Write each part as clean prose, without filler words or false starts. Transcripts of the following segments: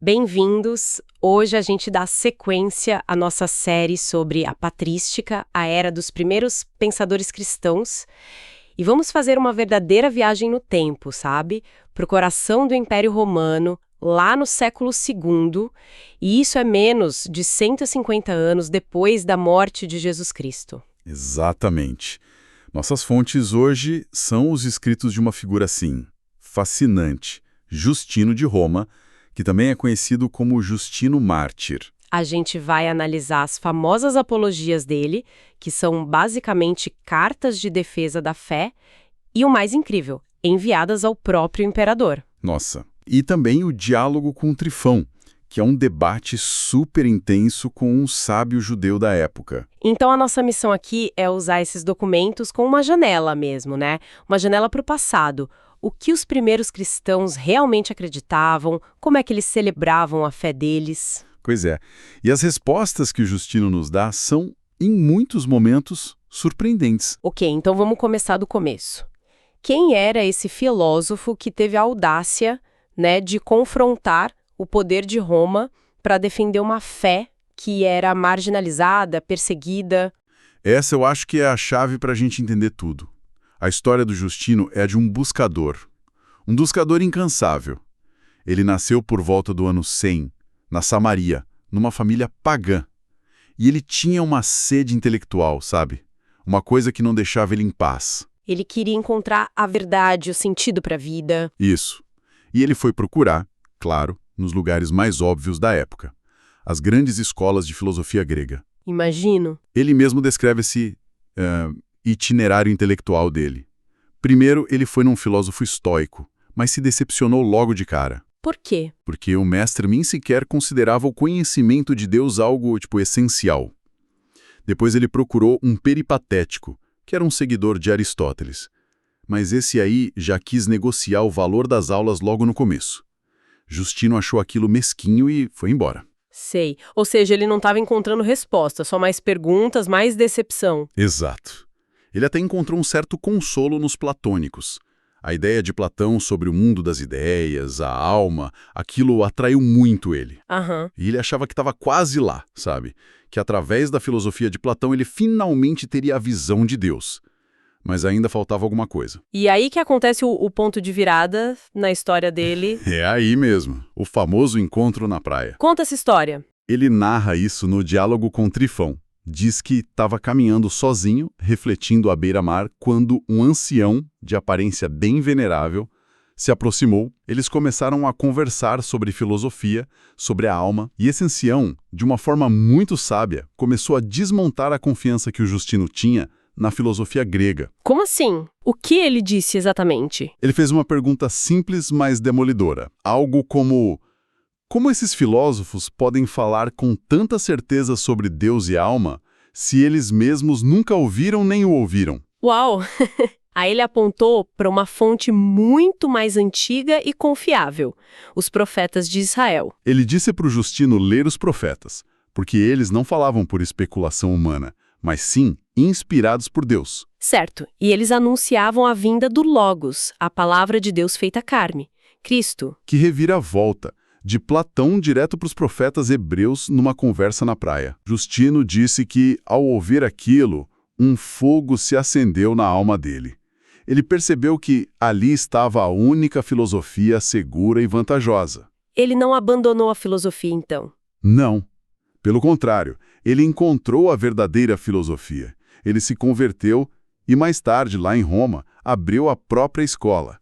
Bem-vindos! Hoje a gente dá sequência à nossa série sobre a patrística, a era dos primeiros pensadores cristãos, e vamos fazer uma verdadeira viagem no tempo, sabe? Para o coração do Império Romano, lá no século II, e isso é menos de 150 anos depois da morte de Jesus Cristo. Exatamente. Nossas fontes hoje são os escritos de uma figura assim, fascinante, Justino de Roma, que também é conhecido como Justino Mártir. A gente vai analisar as famosas apologias dele, que são basicamente cartas de defesa da fé, e o mais incrível, enviadas ao próprio imperador. Nossa. E também o diálogo com Trifão, que é um debate super intenso com um sábio judeu da época. Então a nossa missão aqui é usar esses documentos com uma janela mesmo, né? Uma janela para o passado. O que os primeiros cristãos realmente acreditavam, como é que eles celebravam a fé deles. Pois é. E as respostas que o Justino nos dá são, em muitos momentos, surpreendentes. Ok, então vamos começar do começo. Quem era esse filósofo que teve a audácia, né, de confrontar o poder de Roma para defender uma fé que era marginalizada, perseguida? Essa eu acho que é a chave para a gente entender tudo. A história do Justino é de um buscador incansável. Ele nasceu por volta do ano 100, na Samaria, numa família pagã. E ele tinha uma sede intelectual, sabe? Uma coisa que não deixava ele em paz. Ele queria encontrar a verdade, o sentido para a vida. Isso. E ele foi procurar, claro, nos lugares mais óbvios da época. As grandes escolas de filosofia grega. Imagino. Ele mesmo descreve esse itinerário intelectual dele. Primeiro, ele foi num filósofo estoico, mas se decepcionou logo de cara. Por quê? Porque o mestre nem sequer considerava o conhecimento de Deus algo, essencial. Depois ele procurou um peripatético, que era um seguidor de Aristóteles. Mas esse aí já quis negociar o valor das aulas logo no começo. Justino achou aquilo mesquinho e foi embora. Sei. Ou seja, ele não estava encontrando resposta, só mais perguntas, mais decepção. Exato. Ele até encontrou um certo consolo nos platônicos. A ideia de Platão sobre o mundo das ideias, a alma, aquilo atraiu muito ele. Aham. E ele achava que estava quase lá, sabe? Que através da filosofia de Platão ele finalmente teria a visão de Deus. Mas ainda faltava alguma coisa. E aí que acontece o ponto de virada na história dele. É aí mesmo, o famoso encontro na praia. Conta essa história. Ele narra isso no diálogo com Trifão. Diz que estava caminhando sozinho, refletindo à beira-mar, quando um ancião, de aparência bem venerável, se aproximou. Eles começaram a conversar sobre filosofia, sobre a alma, e esse ancião, de uma forma muito sábia, começou a desmontar a confiança que o Justino tinha na filosofia grega. Como assim? O que ele disse exatamente? Ele fez uma pergunta simples, mas demolidora. Algo como esses filósofos podem falar com tanta certeza sobre Deus e alma se eles mesmos nunca ouviram nem o ouviram? Uau! Aí ele apontou para uma fonte muito mais antiga e confiável, os profetas de Israel. Ele disse para o Justino ler os profetas, porque eles não falavam por especulação humana, mas sim inspirados por Deus. Certo, e eles anunciavam a vinda do Logos, a palavra de Deus feita carne, Cristo. Que revira a volta, de Platão direto para os profetas hebreus numa conversa na praia. Justino disse que, ao ouvir aquilo, um fogo se acendeu na alma dele. Ele percebeu que ali estava a única filosofia segura e vantajosa. Ele não abandonou a filosofia, então? Não. Pelo contrário, ele encontrou a verdadeira filosofia. Ele se converteu e, mais tarde, lá em Roma, abriu a própria escola.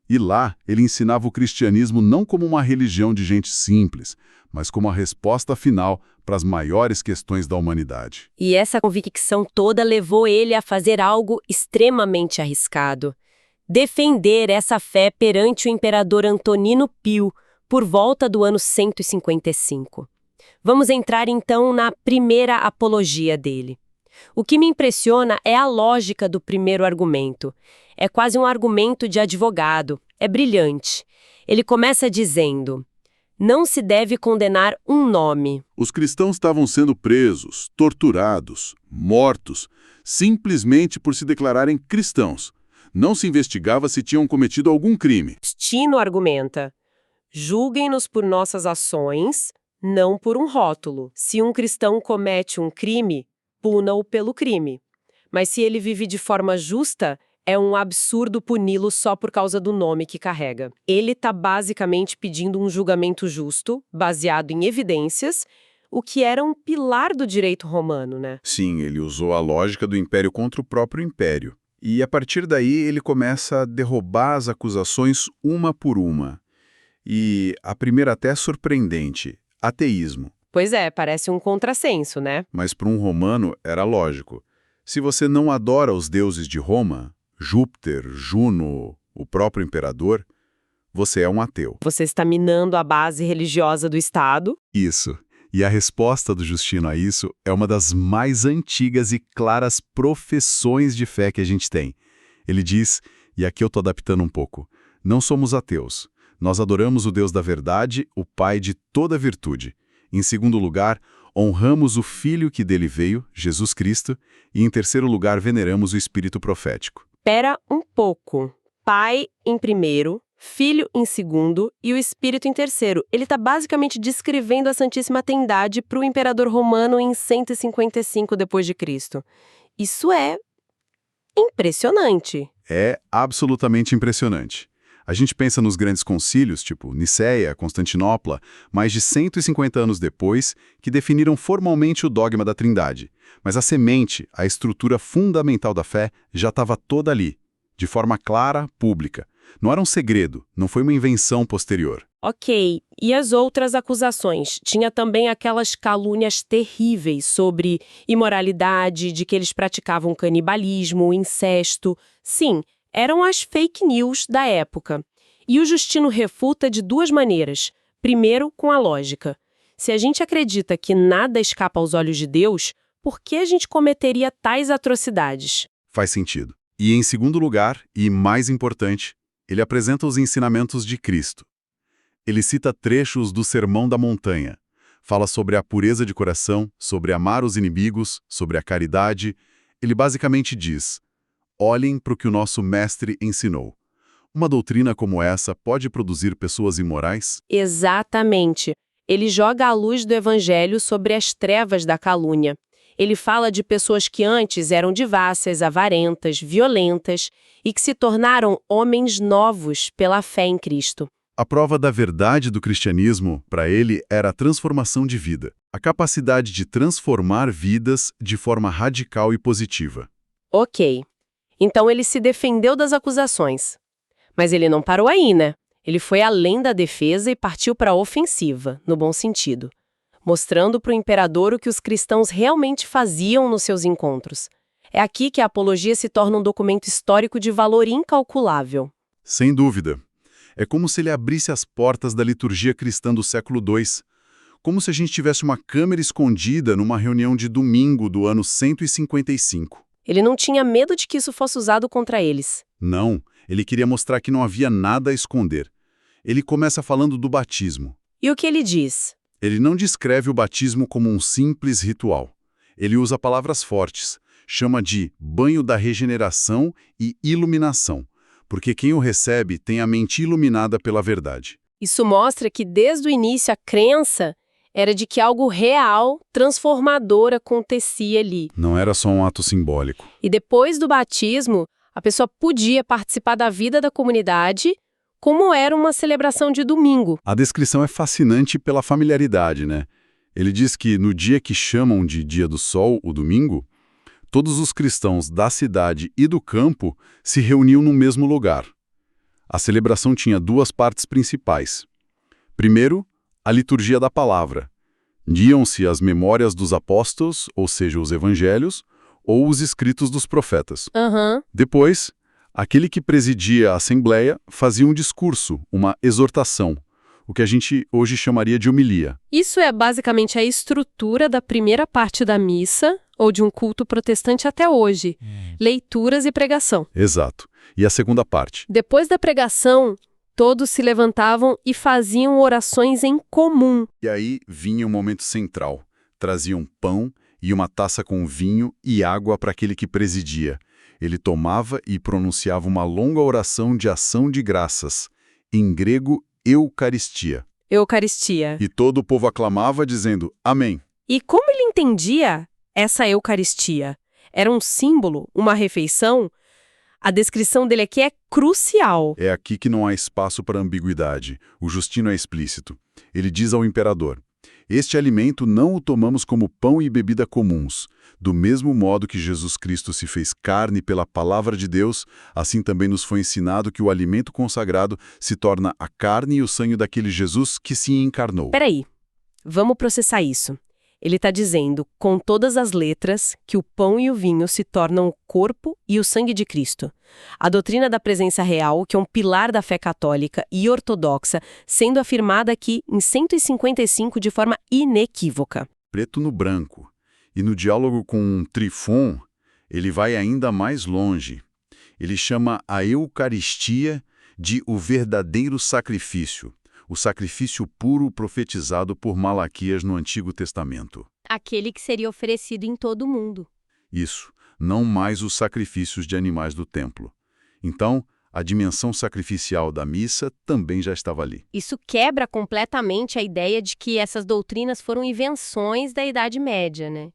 E lá, ele ensinava o cristianismo não como uma religião de gente simples, mas como a resposta final para as maiores questões da humanidade. E essa convicção toda levou ele a fazer algo extremamente arriscado. Defender essa fé perante o imperador Antonino Pio, por volta do ano 155. Vamos entrar então na primeira apologia dele. O que me impressiona é a lógica do primeiro argumento. É quase um argumento de advogado. É brilhante. Ele começa dizendo: não se deve condenar um nome. Os cristãos estavam sendo presos, torturados, mortos, simplesmente por se declararem cristãos. Não se investigava se tinham cometido algum crime. Justino argumenta: Julguem-nos por nossas ações, não por um rótulo. Se um cristão comete um crime, puna-o pelo crime. Mas se ele vive de forma justa, é um absurdo puni-lo só por causa do nome que carrega. Ele está basicamente pedindo um julgamento justo, baseado em evidências, o que era um pilar do direito romano, né? Sim, ele usou a lógica do império contra o próprio império. E a partir daí ele começa a derrubar as acusações uma por uma. E a primeira até é surpreendente, ateísmo. Pois é, parece um contrassenso, né? Mas para um romano era lógico. Se você não adora os deuses de Roma, Júpiter, Juno, o próprio imperador, você é um ateu. Você está minando a base religiosa do Estado. Isso. E a resposta do Justino a isso é uma das mais antigas e claras profissões de fé que a gente tem. Ele diz, e aqui eu estou adaptando um pouco, não somos ateus. Nós adoramos o Deus da verdade, o Pai de toda virtude. Em segundo lugar, honramos o Filho que dele veio, Jesus Cristo, e em terceiro lugar, veneramos o Espírito profético. Pera um pouco. Pai em primeiro, Filho em segundo e o Espírito em terceiro. Ele está basicamente descrevendo a Santíssima Trindade para o imperador romano em 155 d.C. Isso é impressionante. É absolutamente impressionante. A gente pensa nos grandes concílios, tipo Nicéia, Constantinopla, mais de 150 anos depois, que definiram formalmente o dogma da Trindade. Mas a semente, a estrutura fundamental da fé, já estava toda ali, de forma clara, pública. Não era um segredo, não foi uma invenção posterior. Ok, e as outras acusações? Tinha também aquelas calúnias terríveis sobre imoralidade, de que eles praticavam canibalismo, incesto. Sim, eram as fake news da época. E o Justino refuta de duas maneiras. Primeiro, com a lógica. Se a gente acredita que nada escapa aos olhos de Deus, por que a gente cometeria tais atrocidades? Faz sentido. E em segundo lugar, e mais importante, ele apresenta os ensinamentos de Cristo. Ele cita trechos do Sermão da Montanha. Fala sobre a pureza de coração, sobre amar os inimigos, sobre a caridade. Ele basicamente diz: olhem para o que o nosso mestre ensinou. Uma doutrina como essa pode produzir pessoas imorais? Exatamente. Ele joga a luz do evangelho sobre as trevas da calúnia. Ele fala de pessoas que antes eram devassas, avarentas, violentas e que se tornaram homens novos pela fé em Cristo. A prova da verdade do cristianismo, para ele, era a transformação de vida, a capacidade de transformar vidas de forma radical e positiva. Ok. Então ele se defendeu das acusações. Mas ele não parou aí, né? Ele foi além da defesa e partiu para a ofensiva, no bom sentido, mostrando para o imperador o que os cristãos realmente faziam nos seus encontros. É aqui que a apologia se torna um documento histórico de valor incalculável. Sem dúvida. É como se ele abrisse as portas da liturgia cristã do século II, como se a gente tivesse uma câmera escondida numa reunião de domingo do ano 155. Ele não tinha medo de que isso fosse usado contra eles. Não, ele queria mostrar que não havia nada a esconder. Ele começa falando do batismo. E o que ele diz? Ele não descreve o batismo como um simples ritual. Ele usa palavras fortes, chama de banho da regeneração e iluminação, porque quem o recebe tem a mente iluminada pela verdade. Isso mostra que desde o início a crença era de que algo real, transformador acontecia ali. Não era só um ato simbólico. E depois do batismo, a pessoa podia participar da vida da comunidade como era uma celebração de domingo. A descrição é fascinante pela familiaridade, né? Ele diz que no dia que chamam de Dia do Sol, o domingo, todos os cristãos da cidade e do campo se reuniam no mesmo lugar. A celebração tinha duas partes principais. Primeiro, a liturgia da palavra. Liam-se as memórias dos apóstolos, ou seja, os evangelhos, ou os escritos dos profetas. Depois, aquele que presidia a assembleia fazia um discurso, uma exortação, o que a gente hoje chamaria de homilia. Isso é basicamente a estrutura da primeira parte da missa, ou de um culto protestante até hoje. Leituras e pregação. Exato. E a segunda parte? Depois da pregação, todos se levantavam e faziam orações em comum. E aí vinha um momento central. Traziam pão e uma taça com vinho e água para aquele que presidia. Ele tomava e pronunciava uma longa oração de ação de graças, em grego Eucaristia. Eucaristia. E todo o povo aclamava, dizendo Amém. E como ele entendia essa Eucaristia? Era um símbolo, uma refeição? A descrição dele aqui é crucial. É aqui que não há espaço para ambiguidade. O Justino é explícito. Ele diz ao imperador: este alimento não o tomamos como pão e bebida comuns. Do mesmo modo que Jesus Cristo se fez carne pela palavra de Deus, assim também nos foi ensinado que o alimento consagrado se torna a carne e o sangue daquele Jesus que se encarnou. Peraí, vamos processar isso. Ele está dizendo, com todas as letras, que o pão e o vinho se tornam o corpo e o sangue de Cristo. A doutrina da presença real, que é um pilar da fé católica e ortodoxa, sendo afirmada aqui em 155 de forma inequívoca. Preto no branco. E no diálogo com Trifon, ele vai ainda mais longe. Ele chama a Eucaristia de o verdadeiro sacrifício. O sacrifício puro profetizado por Malaquias no Antigo Testamento. Aquele que seria oferecido em todo o mundo. Isso, não mais os sacrifícios de animais do templo. Então, a dimensão sacrificial da missa também já estava ali. Isso quebra completamente a ideia de que essas doutrinas foram invenções da Idade Média, né?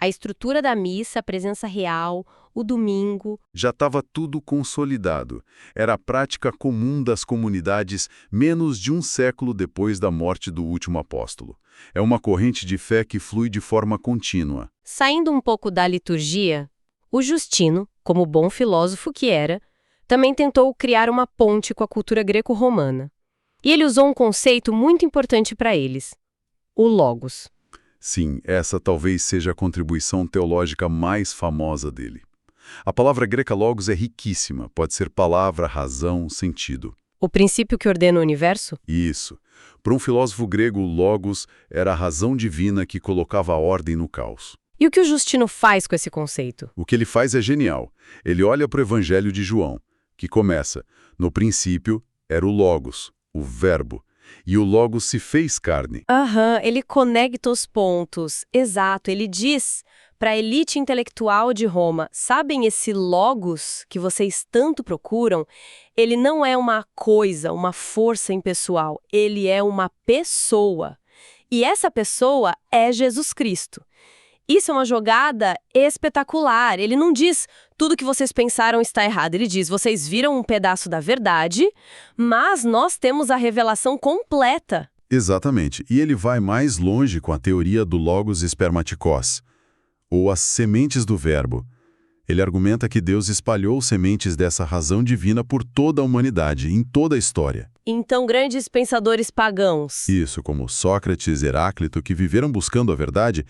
A estrutura da missa, a presença real, o domingo. Já estava tudo consolidado. Era a prática comum das comunidades menos de um século depois da morte do último apóstolo. É uma corrente de fé que flui de forma contínua. Saindo um pouco da liturgia, o Justino, como bom filósofo que era, também tentou criar uma ponte com a cultura greco-romana. E ele usou um conceito muito importante para eles: o logos. Sim, essa talvez seja a contribuição teológica mais famosa dele. A palavra grega logos é riquíssima, pode ser palavra, razão, sentido. O princípio que ordena o universo? Isso. Para um filósofo grego, logos era a razão divina que colocava a ordem no caos. E o que o Justino faz com esse conceito? O que ele faz é genial. Ele olha para o Evangelho de João, que começa: no princípio era o logos, o verbo. E o Logos se fez carne. Ele conecta os pontos. Exato, ele diz para a elite intelectual de Roma, sabem esse Logos que vocês tanto procuram? Ele não é uma coisa, uma força impessoal, ele é uma pessoa. E essa pessoa é Jesus Cristo. Isso é uma jogada espetacular. Ele não diz tudo que vocês pensaram está errado. Ele diz, vocês viram um pedaço da verdade, mas nós temos a revelação completa. Exatamente. E ele vai mais longe com a teoria do logos espermatikos, ou as sementes do verbo. Ele argumenta que Deus espalhou sementes dessa razão divina por toda a humanidade, em toda a história. Então, grandes pensadores pagãos. Isso, como Sócrates e Heráclito, que viveram buscando a verdade,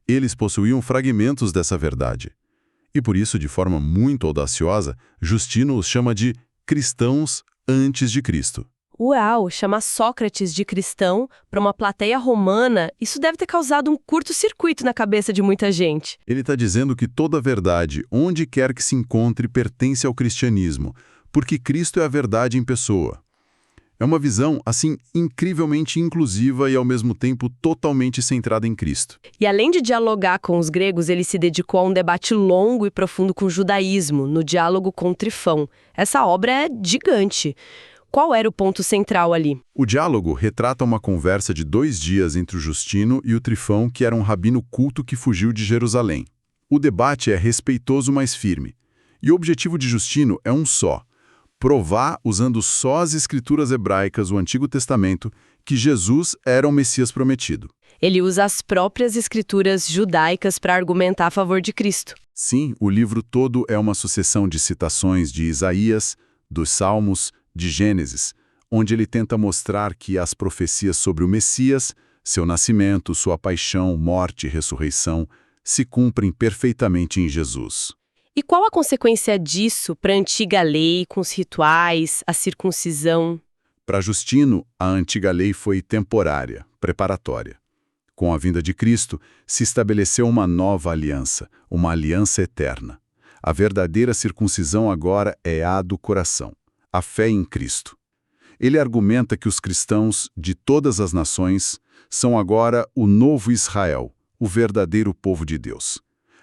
eles possuíam fragmentos dessa verdade. E por isso, de forma muito audaciosa, Justino os chama de cristãos antes de Cristo. Uau, chamar Sócrates de cristão para uma plateia romana, isso deve ter causado um curto-circuito na cabeça de muita gente. Ele está dizendo que toda verdade, onde quer que se encontre, pertence ao cristianismo, porque Cristo é a verdade em pessoa. É uma visão, assim, incrivelmente inclusiva e, ao mesmo tempo, totalmente centrada em Cristo. E além de dialogar com os gregos, ele se dedicou a um debate longo e profundo com o judaísmo, no diálogo com Trifão. Essa obra é gigante. Qual era o ponto central ali? O diálogo retrata uma conversa de 2 dias entre o Justino e o Trifão, que era um rabino culto que fugiu de Jerusalém. O debate é respeitoso, mas firme. E o objetivo de Justino é um só: provar, usando só as escrituras hebraicas, o Antigo Testamento, que Jesus era o Messias prometido. Ele usa as próprias escrituras judaicas para argumentar a favor de Cristo. Sim, o livro todo é uma sucessão de citações de Isaías, dos Salmos, de Gênesis, onde ele tenta mostrar que as profecias sobre o Messias, seu nascimento, sua paixão, morte e ressurreição, se cumprem perfeitamente em Jesus. E qual a consequência disso para a antiga lei, com os rituais, a circuncisão? Para Justino, a antiga lei foi temporária, preparatória. Com a vinda de Cristo, se estabeleceu uma nova aliança, uma aliança eterna. A verdadeira circuncisão agora é a do coração, a fé em Cristo. Ele argumenta que os cristãos de todas as nações são agora o novo Israel, o verdadeiro povo de Deus.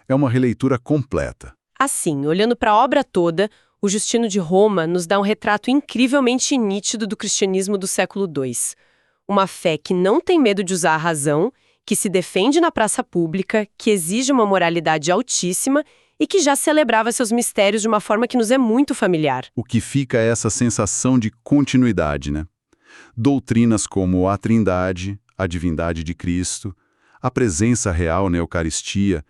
É uma releitura completa. Assim, olhando para a obra toda, O Justino de Roma nos dá um retrato incrivelmente nítido do cristianismo do século II. Uma fé que não tem medo de usar a razão, que se defende na praça pública, que exige uma moralidade altíssima e que já celebrava seus mistérios de uma forma que nos é muito familiar. O que fica é essa sensação de continuidade, né? Doutrinas como a Trindade, a divindade de Cristo, a presença real na Eucaristia,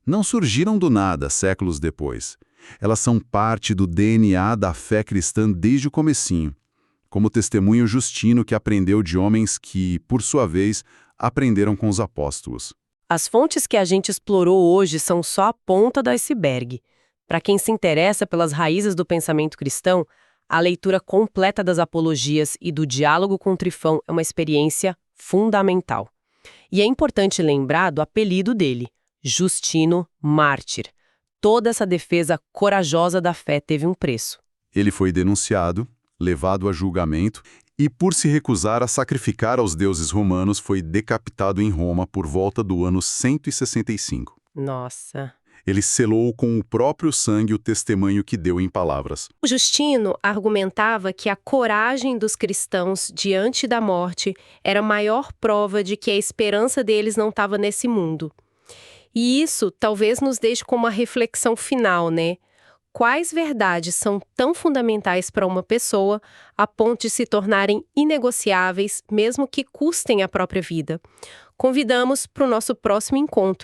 não surgiram do nada séculos depois. Elas são parte do DNA da fé cristã desde o comecinho, como o testemunho Justino que aprendeu de homens que, por sua vez, aprenderam com os apóstolos. As fontes que a gente explorou hoje são só a ponta do iceberg. Para quem se interessa pelas raízes do pensamento cristão, a leitura completa das apologias e do diálogo com Trifão é uma experiência fundamental. E é importante lembrar do apelido dele, Justino Mártir. Toda essa defesa corajosa da fé teve um preço. Ele foi denunciado, levado a julgamento e, por se recusar a sacrificar aos deuses romanos, foi decapitado em Roma por volta do ano 165. Nossa! Ele selou com o próprio sangue o testemunho que deu em palavras. O Justino argumentava que a coragem dos cristãos diante da morte era a maior prova de que a esperança deles não estava nesse mundo. E isso talvez nos deixe com uma reflexão final, né? Quais verdades são tão fundamentais para uma pessoa a ponto de se tornarem inegociáveis, mesmo que custem a própria vida? Convidamos para o nosso próximo encontro.